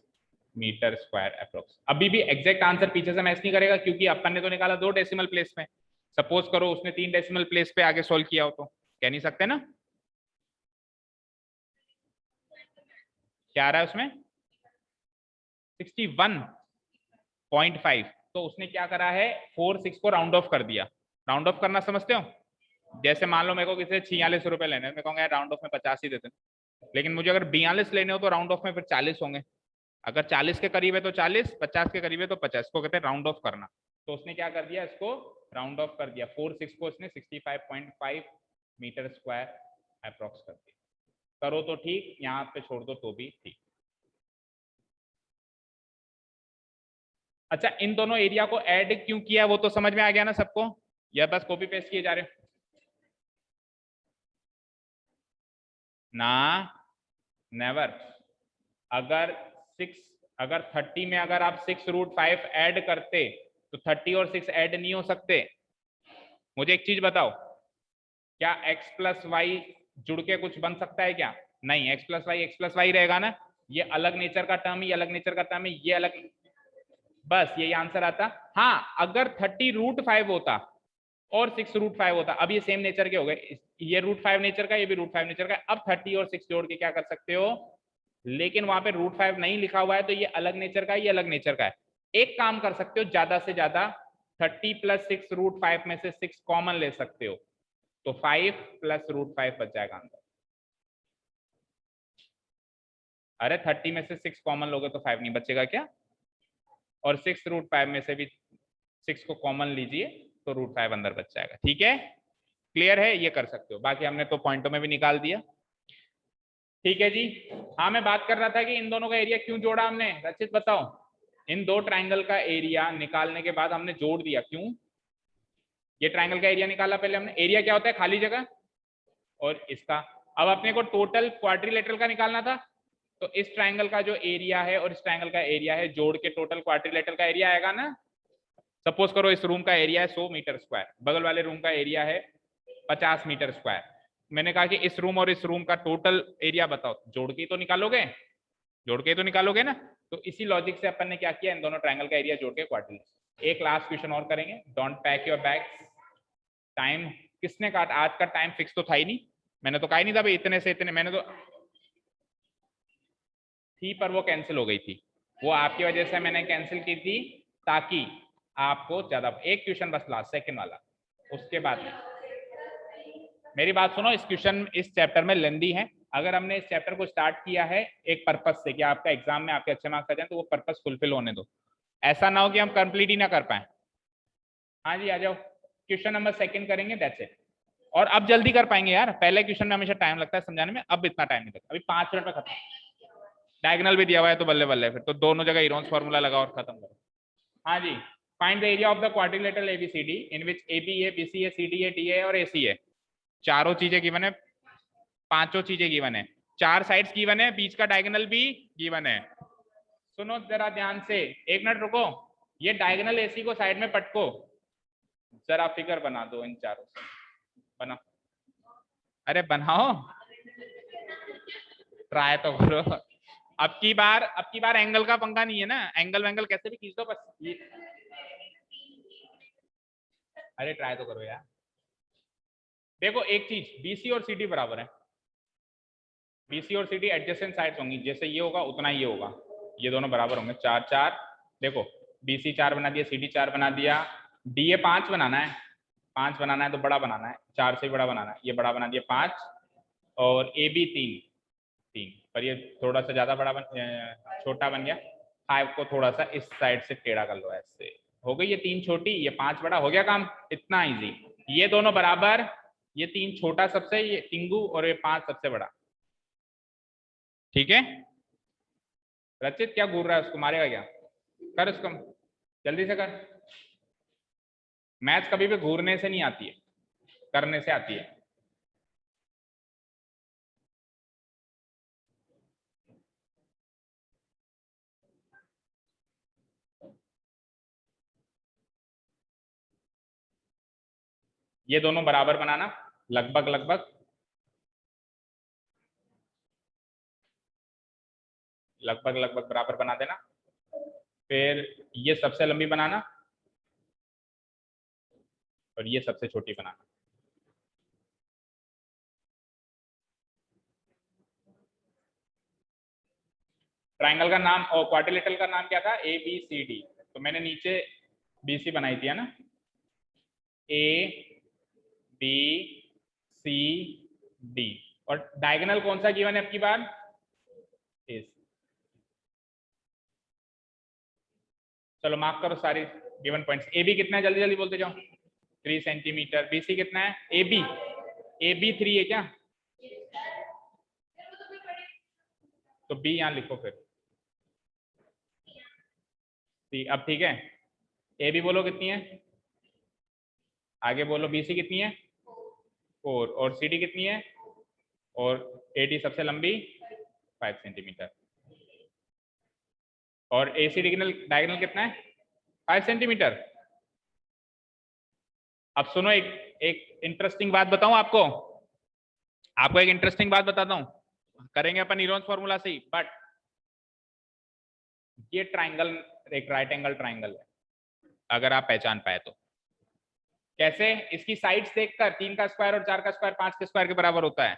मीटर स्क्वायर अप्रोक्स। अभी भी एग्जैक्ट आंसर पीछे से मैच नहीं करेगा, क्योंकि अपन ने तो निकाला 2 डेसिमल प्लेस में, सपोज करो उसने 3 डेसिमल प्लेस पे आगे सोल्व किया हो तो कह नहीं सकते ना। क्या आ रहा है उसमें 61.5, तो उसने क्या करा है 46 को राउंड ऑफ कर दिया। राउंड ऑफ करना समझते हो, जैसे मान लो मेरे को किसी 46 रुपए लेने हैं, मैं कहूँगा यार राउंड ऑफ में 50 ही देते हैं, लेकिन मुझे अगर 42 लेने हो तो राउंड ऑफ में फिर 40 होंगे, अगर 40 के करीब है तो 40, 50 के करीब है तो 50, को कहते हैं राउंड ऑफ करना। तो उसने क्या कर दिया, इसको राउंड ऑफ कर दिया, 46 को इसने 65.5 मीटर स्क्वायर अप्रोक्स कर दिया। करो तो ठीक, यहाँ पे छोड़ दो तो भी ठीक। अच्छा, इन दोनों एरिया को ऐड क्यों किया वो तो समझ में आ गया ना सबको, या बस कॉपी पेस्ट किए जा रहे हो ना, नेवर। अगर 30 में अगर आप 6√5 ऐड करते तो 30 और 6 ऐड नहीं हो सकते। मुझे एक चीज बताओ, क्या x प्लस वाई जुड़ के कुछ बन सकता है क्या, नहीं, x प्लस वाई रहेगा ना, ये अलग नेचर का टर्म, ये अलग नेचर का टर्म है, ये अलग, बस यही आंसर आता। हाँ अगर 30√5 होता और 6√5 होता, अब ये सेम नेचर के हो गए, ये √5 नेचर का, ये भी √5 नेचर का, अब 30 और 6 जोड़ के क्या कर सकते हो, लेकिन वहां पे √5 नहीं लिखा हुआ है तो ये अलग नेचर का है, ये अलग नेचर का है। एक काम कर सकते हो, ज्यादा से ज्यादा 30 + 6 √5 में से 6 कॉमन ले सकते हो, तो 5 + √5 बच जाएगा आंसर। अरे 30 में से 6 कॉमन लोगे तो 5 नहीं बचेगा क्या, और 6√5 में से भी 6 को कॉमन लीजिए तो √5 अंदर बच जाएगा। ठीक है, क्लियर है, ये कर सकते हो, बाकी हमने तो पॉइंटों में भी निकाल दिया। ठीक है जी, हाँ मैं बात कर रहा था कि इन दोनों का एरिया क्यों जोड़ा हमने, रचित बताओ। इन दो ट्राइंगल का एरिया निकालने के बाद हमने जोड़ दिया, क्यों, ये ट्राइंगल का एरिया निकाला पहले हमने, एरिया क्या होता है खाली जगह, और इसका, अब अपने को टोटल क्वाड्रिलेटरल का निकालना था, तो इस ट्राइंगल का जो एरिया है और इस ट्राइंगल का एरिया है जोड़ के टोटल क्वाड्रिलेटरल का एरिया आएगा ना। सपोज करो इस रूम का एरिया है 100 मीटर स्क्वायर, बगल वाले रूम का एरिया है 50 मीटर स्क्वायर, मैंने कहा कि इस रूम और इस रूम का टोटल एरिया बताओ, जोड़ के तो निकालोगे, जोड़ के तो निकालोगे ना। तो इसी लॉजिक से अपन ने क्या किया, इन दोनों ट्राइंगल का एरिया जोड़ के क्वाड्रिलेटरल। एक लास्ट क्वेश्चन और करेंगे, don't pack your bags. Time किसने काटा, आज का टाइम फिक्स तो था ही नहीं, मैंने तो कहा ही नहीं था भाई इतने से इतने, मैंने तो थी पर वो कैंसिल हो गई थी, वो आपकी वजह से मैंने कैंसिल की थी, ताकि आपको ज्यादा, एक क्वेश्चन बस लास्ट सेकंड वाला, उसके बाद मेरी बात सुनो, इस क्वेश्चन इस चैप्टर में लेंदी है, अगर हमने इस चैप्टर को स्टार्ट किया है एक पर्पस से कि आपका एग्जाम में आपके अच्छे मार्क्स आ जाए, तो वो पर्पस फुलफिल होने दो, ऐसा ना हो कि हम कंप्लीट ही ना कर पाए। हाँ जी आ जाओ, क्वेश्चन नंबर 2 करेंगे, दैट्स इट। और अब जल्दी कर पाएंगे यार, पहले क्वेश्चन में हमेशा टाइम लगता है समझाने में, अब इतना टाइम नहीं लगता, अभी 5 मिनट में खत्म। डायगोनल भी दिया हुआ है तो बल्ले बल्ले, फिर तो दोनों जगह इरोन्स फार्मूला लगा और खत्म करो। हाँ जी, find the area of the quadrilateral ABCD in which AB है, बीसी है, सीडी है, डी है और एसी है। चारों चीजें गिवन है, पांचों चीजें गिवन है, 4 साइड्स गिवन है, बीच का डायगोनल भी गिवन है। सुनो जरा ध्यान से, 1 मिनट रुको, ये डायगोनल एसी को साइड में पटको, जरा फिगर बना दो इन चारों से, बना, अरे बनाओ, ट्राई तो करो। अब की बार एंगल का पंगा नहीं है ना, एंगल वेंगल कैसे भी खींच दो बस ये, अरे ट्राई तो करो यार। देखो एक चीज, बीसी और सीडी बराबर है, बीसी और सीडी एडजेसेंट साइड्स होंगी, जैसे ये होगा उतना ये होगा, ये दोनों बराबर होंगे, 4 4, देखो बीसी 4 बना दिया, सीडी 4 बना दिया, डीए 5 बनाना है, 5 बनाना है तो बड़ा बनाना है, 4 से बड़ा बनाना है, ये बड़ा बना दिया 5, और ए बी 3 पर ये थोड़ा सा ज्यादा बड़ा छोटा बन गया, 5 को थोड़ा सा इस साइड से टेढ़ा कर लो, ऐसे हो गई ये 3 छोटी, ये 5 बड़ा, हो गया काम, इतना इजी। ये दोनों बराबर, ये 3 छोटा सबसे, ये टिंगू, और ये 5 सबसे बड़ा, ठीक है, रचित क्या घूर रहा है, उसको मारेगा क्या? कर उसको, जल्दी से कर। मैथ्स कभी भी घूरने से नहीं आती है, करने से आती है। ये दोनों बराबर बनाना, लगभग लगभग लगभग लगभग बराबर बना देना। फिर ये सबसे लंबी बनाना और ये सबसे छोटी बनाना। ट्राइंगल का नाम और क्वाड्रिलेटरल का नाम क्या था? A B C D. तो मैंने नीचे बी सी बनाई थी, है ना? A B C D. और डायगोनल कौन सा गिवन है अब की बार? ए। चलो मार्क करो सारी गिवन पॉइंट्स। ए बी कितना है, जल्दी जल्दी बोलते जाओ। 3 सेंटीमीटर। बी सी कितना है? ए बी 3 है क्या? तो बी यहां लिखो फिर। सी अब ठीक है। ए बी बोलो कितनी है, आगे बोलो। बी सी कितनी है? 4। और सी डी कितनी है? और ए डी सबसे लंबी 5 सेंटीमीटर। और ए सी डिगनल डायगोनल कितना है? 5 सेंटीमीटर। अब सुनो, एक एक इंटरेस्टिंग बात बताऊं आपको। आपको एक इंटरेस्टिंग बात बताता हूं, करेंगे अपन हीरोन्स फॉर्मूला से ही। बट ये ट्राइंगल एक राइट एंगल ट्राइंगल है, अगर आप पहचान पाए तो। कैसे? इसकी साइड्स देखकर 3 का स्क्वायर और 4 का स्क्वायर 5 के स्क्वायर के बराबर होता है।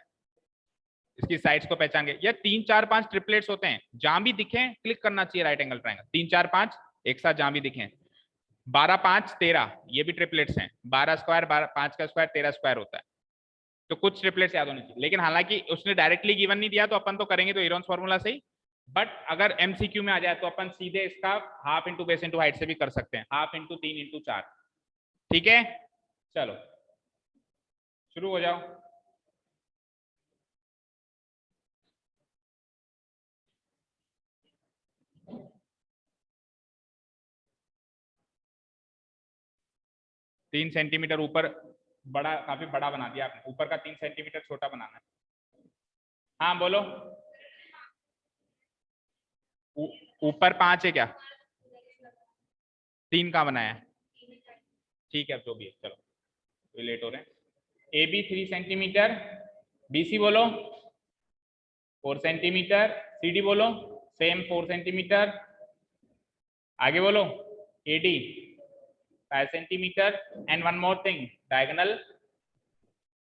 इसकी साइड्स को पहचान के, या 3 4 5 ट्रिपलेट्स होते हैं, जहां भी दिखे क्लिक करना चाहिए राइट एंगल ट्राइंगल। 3 4 5 एक साथ जहां भी दिखे। 12 5 13 ये भी ट्रिपलेट्स हैं। 12 स्क्वायर 5 का स्क्वायर 13 स्क्वायर होता है। तो कुछ ट्रिपलेट्स याद होने चाहिए। लेकिन हालांकि उसने डायरेक्टली गिवन नहीं दिया, तो अपन तो करेंगे तो हीरोन्स फॉर्मूला से ही। बट अगर एमसीक्यू में आ जाए तो अपन सीधे इसका half into base into height से भी कर सकते हैं। Half into 3 into 4। ठीक है, चलो शुरू हो जाओ। तीन सेंटीमीटर ऊपर, बड़ा काफी बड़ा बना दिया आपने। ऊपर का 3 सेंटीमीटर छोटा बनाना है। हाँ बोलो। ऊपर 5 है क्या? 3 का बनाया है? ठीक है, अब जो भी है चलो, तो लेट हो रहे हैं। A B 3 centimetre. B C बोलो 4 सेंटीमीटर। सी डी बोलो सेम 4 सेंटीमीटर। आगे बोलो A D 5 centimetre. And one more thing, diagonal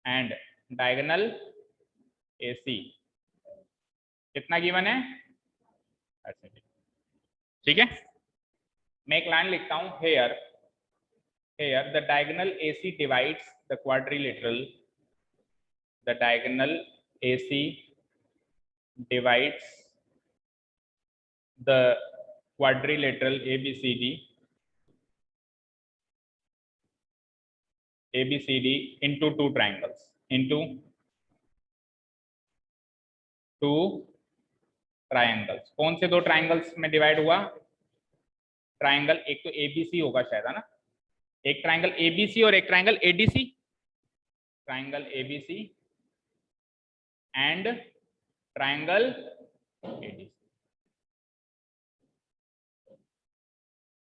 and diagonal A C कितना गिवन है? 5 सेंटीमीटर। ठीक है, मैं एक लाइन लिखता हूं। here the diagonal AC divides the quadrilateral. The diagonal AC divides the quadrilateral ABCD into two triangles. Into two triangles. कौन से दो ट्राइंगल्स में डिवाइड हुआ? ट्राइंगल एक तो एबीसी होगा शायद, है ना? एक ट्राइंगल एबीसी और एक triangle ADC. Triangle ABC and triangle ADC.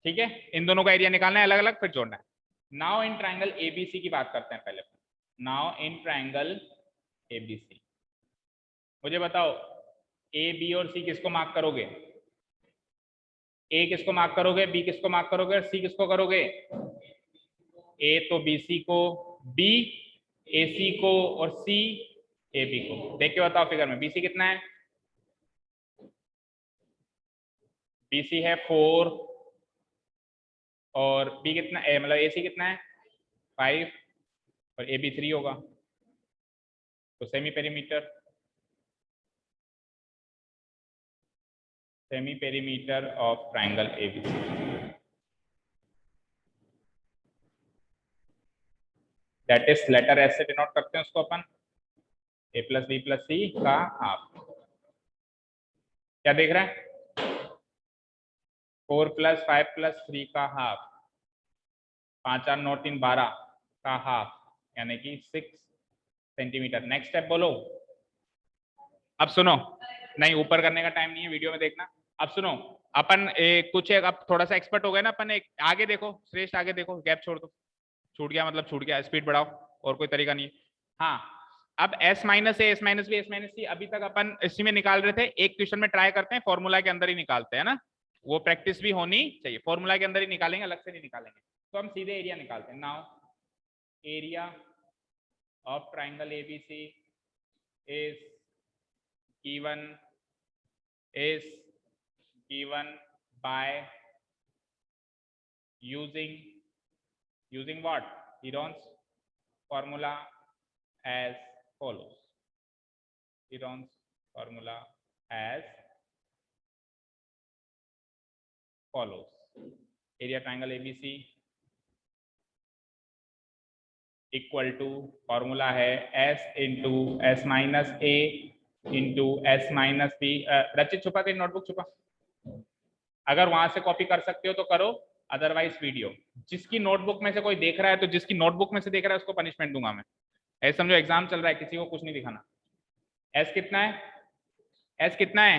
ठीक है, इन दोनों का एरिया निकालना है अलग अलग, फिर जोड़ना है। नाउ इन ट्राइंगल एबीसी की बात करते हैं पहले। नाउ इन ट्राइंगल एबीसी मुझे बताओ, ए बी और सी किसको मार्क करोगे? ए किसको मार्क करोगे, बी किसको मार्क करोगे, और सी किसको करोगे? ए तो बी सी को, बी ए सी को, और सी ए बी को। देख के बताओ फिगर में, बी सी कितना है? बी सी है 4, और बी कितना है, मतलब ए सी कितना है? 5, और ए बी 3 होगा। तो semi perimeter of triangle ABC. That is letter S से डिनोट करते हैं उसको अपन, A plus B plus C का हाफ। क्या देख रहा है? 4 + 5 + 3 का हाफ, 5 8 9 3 12 का हाफ, यानी कि 6 सेंटीमीटर। नेक्स्ट स्टेप बोलो। अब सुनो, नहीं ऊपर करने का टाइम नहीं है, वीडियो में देखना। अब सुनो, अपन कुछ एक अब थोड़ा सा एक्सपर्ट हो गए ना अपन, एक आगे देखो श्रेष्ठ, आगे देखो, गैप छोड़ दो। छूट गया मतलब छूट गया, स्पीड बढ़ाओ, और कोई तरीका नहीं है। हाँ, अब S - A, S - B, S - C अभी तक अपन इसी में निकाल रहे थे। एक क्वेश्चन में ट्राई करते हैं, फॉर्मूला के अंदर ही निकालते हैं ना, वो प्रैक्टिस भी होनी चाहिए। फॉर्मूला के अंदर ही निकालेंगे, अलग से नहीं निकालेंगे। तो हम सीधे एरिया निकालते हैं। Now area of triangle ABC is given by using what? Heron's formula as follows. Heron's formula as follows. Area triangle ABC equal to, formula है S into S minus A into S minus B। रचित छुपा, तेरी notebook छुपा, अगर वहां से copy कर सकते हो तो करो, अदरवाइज वीडियो। जिसकी नोटबुक में से कोई देख रहा है, तो जिसकी नोटबुक में से देख रहा है उसको पनिशमेंट दूंगा मैं। ऐसे समझो एग्जाम चल रहा है, किसी को कुछ नहीं दिखाना। S कितना है? S कितना है?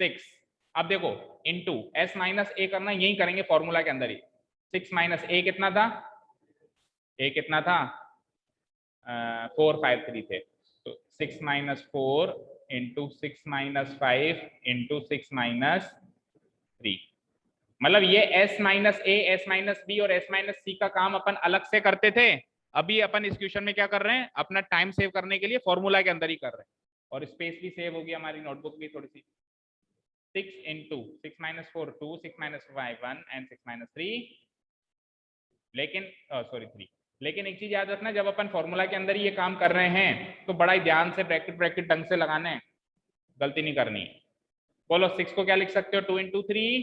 6। अब देखो इंटू S माइनस A करना, यही करेंगे फॉर्मूला के अंदर ही। 6 माइनस A कितना था? A कितना था? 4 5 3 थे, तो 6 minus 4 into 6 minus 5 into 6 minus 3। मतलब ये S minus A, S minus B और S माइनस C का काम अपन अलग से करते थे। अभी अपन इस क्वेश्चन में क्या कर रहे हैं, अपना टाइम सेव करने के लिए फॉर्मूला के अंदर ही कर रहे हैं, और स्पेस भी सेव होगी, हमारी नोटबुक भी थोड़ी सी। 6 into 6 minus 4 2, 6 minus 5 1 and 6 minus 3। लेकिन सॉरी 3। लेकिन एक चीज याद रखना, जब अपन फॉर्मूला के अंदर ही ये काम कर रहे हैं तो बड़ा ही ध्यान से ब्रैकेट ब्रैकेट ढंग से लगाना है, गलती नहीं करनी है। बोलो 6 को क्या लिख सकते हो? 2 इंटू 3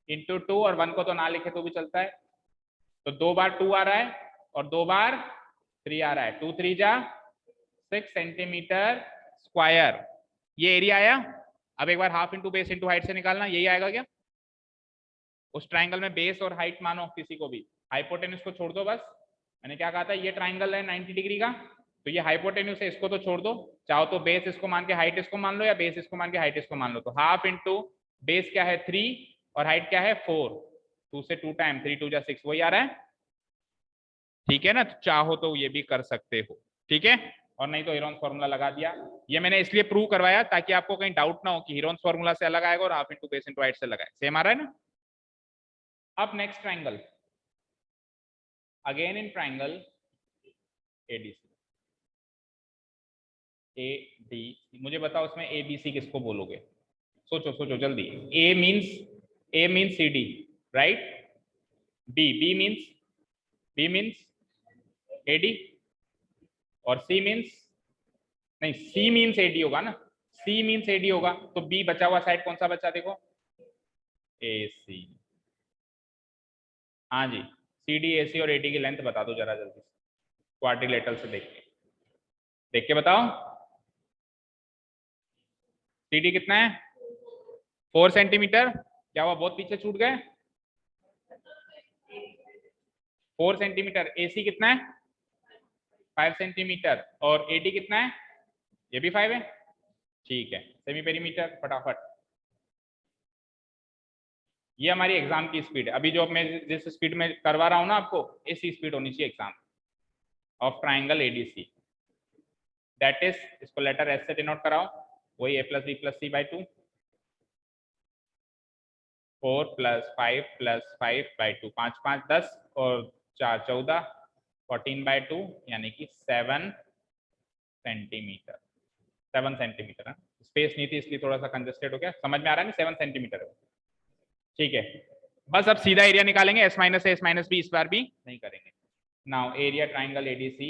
इंटू 2, और 1 को तो ना लिखे तो भी चलता है। तो 2 बार 2 आ रहा है और 2 बार 3 आ रहा है। 2 3 जा 6 सेंटीमीटर स्क्वायर, ये एरिया आया। अब एक बार half into base into height से निकालना, यही आएगा क्या? उस ट्राइंगल में बेस और हाइट मानो किसी को भी, हाइपोटेन्यूज को छोड़ दो बस। मैंने क्या कहा था, ये ट्राइंगल है 90 डिग्री का, तो ये हाइपोटेन्यूज है, इसको तो छोड़ दो। चाहो तो बेस इसको मान के हाइट इसको मान लो, या बेस इसको मान के हाइट इसको मान लो। तो हाफ इंटू बेस क्या है 3 और हाइट क्या है 4, 2 से 2 टाइम 3 2 जा 6, वही आ रहा है। ठीक है ना? तो चाहो तो ये भी कर सकते हो, ठीक है। और नहीं तो हीरोन्स फॉर्मूला लगा दिया। ये मैंने इसलिए प्रूव करवाया ताकि आपको कहीं डाउट ना हो कि हीरोन्स फॉर्मूला से अलग आएगा और half into base into height से लगा है, सेम आ रहा है ना। अब next triangle, again in triangle ADC, ADC. मुझे बताओ उसमें एबीसी किसको बोलोगे? सोचो सोचो जल्दी। A means C D, right. B means AD, और सी मीन्स, नहीं सी मीन्स एडी होगा ना, सी मीन्स एडी होगा। तो बी बचा हुआ साइड कौन सा बचा? देखो ए सी। हाँ जी, सी डी ए सी और एडी की लेंथ बता दो जरा जल्दी से, क्वाड्रिलेटरल से देख के बताओ। सी डी कितना है? 4 सेंटीमीटर। क्या हुआ, बहुत पीछे छूट गए? 4 सेंटीमीटर। ए सी कितना है? 5 सेंटीमीटर। और एडी कितना है? ये भी 5 है। ठीक है, सेमी पेरीमीटर फटाफट। ये हमारी एग्जाम की स्पीड है। अभी जो मैं जिस स्पीड में करवा रहा हूं ना आपको, इसी स्पीड होनी चाहिए exam of triangle ADC. That is, इसको लेटर एस से डिनोट कराओ, वही a + b + c / 2। 4 + 5 + 5/2, 5 5 10 और 4 14, 14/2 यानी कि 7 सेंटीमीटर। 7 सेंटीमीटर है। स्पेस नहीं थी इसलिए थोड़ा सा कंजेस्टेड हो गया, समझ में आ रहा है ना? 7 सेंटीमीटर है, ठीक है। बस अब सीधा एरिया निकालेंगे, S - A S - B, इस बार भी नहीं करेंगे। Now area triangle ADC,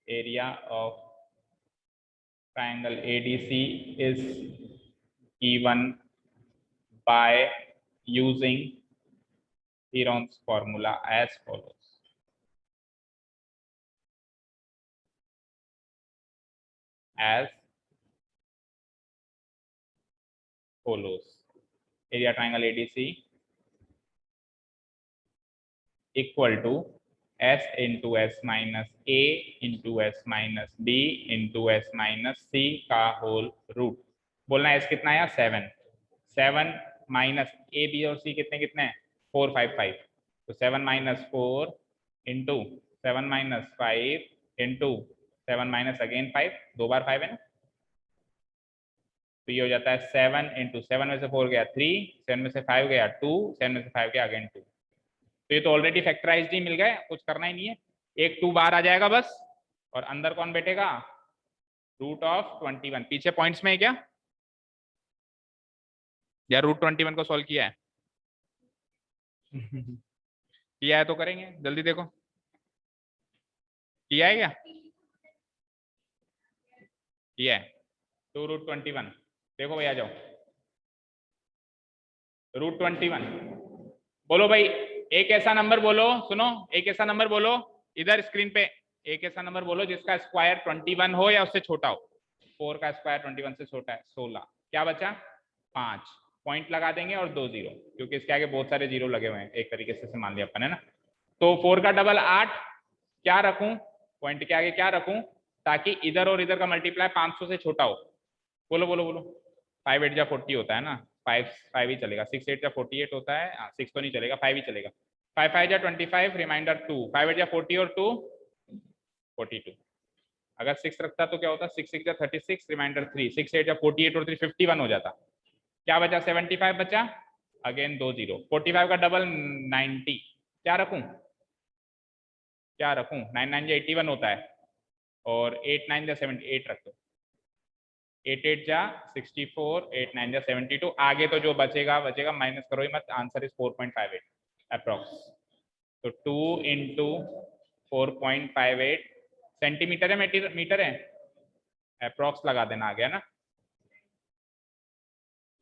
area of triangle ADC is given by using Heron's formula as follows. As follows. Area triangle ADC equal to S into S minus A into S minus B into S minus C का whole root. बोलना है S कितना है? 7. 7 minus A, B और C कितने कितने हैं? 4, 5, 5. तो 7 minus 4 into 7 minus 5 into 7 minus again 5, 2 बार 5 है ना. तो ये हो जाता है 7 इंटू 7 में से 4 गया 3, 7 में से 5 गया 2, 7 में से 5 गया अगेन 2. तो ये तो ऑलरेडी फैक्टराइज्ड ही मिल गए, कुछ करना ही नहीं है. एक 2 बाहर आ जाएगा बस, और अंदर कौन बैठेगा? Root of 21. पीछे पॉइंट्स में है क्या? या रूट 21 को सॉल्व किया है? किया है तो करेंगे, जल्दी देखो. किया है क्या? किया है. तो रूट 21 देखो भाई, आ जाओ. रूट 21 बोलो भाई. एक ऐसा नंबर बोलो, सुनो, एक ऐसा नंबर बोलो इधर स्क्रीन पे. एक ऐसा नंबर बोलो जिसका स्क्वायर 21 हो या उससे छोटा हो. 4 का स्क्वायर 21 से छोटा है 16. क्या बचा? 5. पॉइंट लगा देंगे और 2 जीरो, क्योंकि इसके आगे बहुत सारे जीरो लगे हुए हैं, एक तरीके से मान लिया अपन, है ना. तो 4 का डबल 8. क्या रखूं पॉइंट के आगे? क्या रखूं ताकि इधर और इधर का मल्टीप्लाई 500 से छोटा हो? बोलो बोलो बोलो. 5 8 जा 40 होता है ना. 5 ही चलेगा. 6 8 जा 48 होता है. 6 तो नहीं चलेगा, 5 ही चलेगा. 5 5 जा 25, रिमाइंडर 2. 5 8 जा 40 और 2 42. अगर 6 रखता तो क्या होता? 6 6 जा 36, रिमाइंडर 3. 6 8 जा 48 और 3 51 हो जाता. क्या बचा? 75 बचा. Again 2 zero. 45 का डबल 90. क्या रखूं? क्या रखूं? 9 9 जा 81 होता है, और 8 9 जा 78 रख दो. 8 8 जा 64, 8 9 जा 72. आगे तो जो बचेगा बचेगा, माइनस करो ही मत. Answer is 4.58 approx. तो 2 इंटू 4.58 सेंटीमीटर है, मीटर है, अप्रोक्स लगा देना, आ गया ना.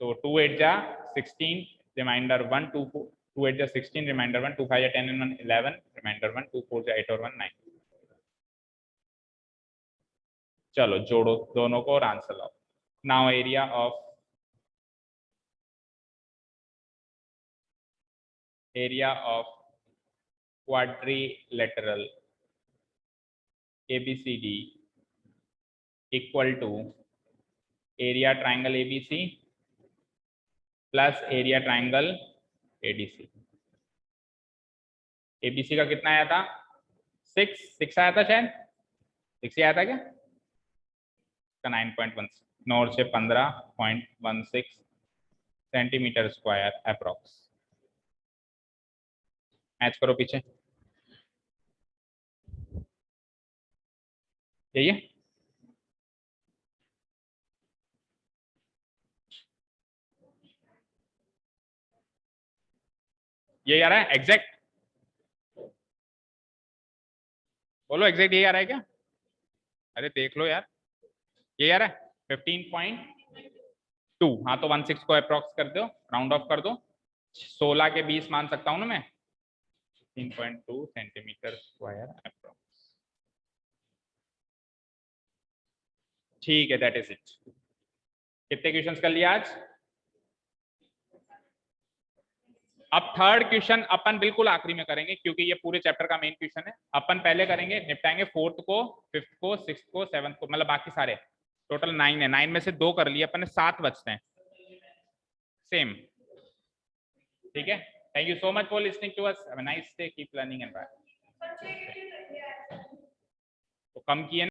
तो 2 8 जा 16, रिमाइंडर 1, 2 8 जा 16, रिमाइंडर 1, 2 5 जा 10 and 1 11, रिमाइंडर 1, 2 4 जा 8 और 1 9. चलो जोड़ो दोनों को और आंसर लाओ. Now area of quadrilateral ABCD equal to area triangle ABC plus area triangle ADC. ABC का कितना आया था? 6 आया था शायद. 6 ही आया था क्या? का 9.16, नॉर्थ से 15.16 सेंटीमीटर स्क्वायर अप्रोक्स. मैच करो पीछे. यही है. यही आ रहा है एग्जैक्ट? बोलो एग्जैक्ट यही आ रहा है क्या? अरे देख लो यार, यही आ रहा है 15.2. हाँ तो 16 को अप्रोक्स कर दो, राउंड ऑफ कर दो. 16 के 20 मान सकता हूँ ना मैं. 15.2 सेंटीमीटर स्क्वायर अप्रोक्स. ठीक है, दैट इज इट. कितने क्वेश्चंस कर लिया आज? अब थर्ड क्वेश्चन अपन बिल्कुल आखिरी में करेंगे, क्योंकि ये पूरे चैप्टर का मेन क्वेश्चन है. अपन पहले करेंगे, निपटाएंगे 4th को, 5th को, 6th को, 7th को, मतलब बाकी सारे. टोटल 9 है. 9 में से 2 कर लिए अपन ने, 7 बचते हैं. सेम. ठीक है. Thank you so much for listening to us. Have a nice day. Keep learning and bye. तो कम किए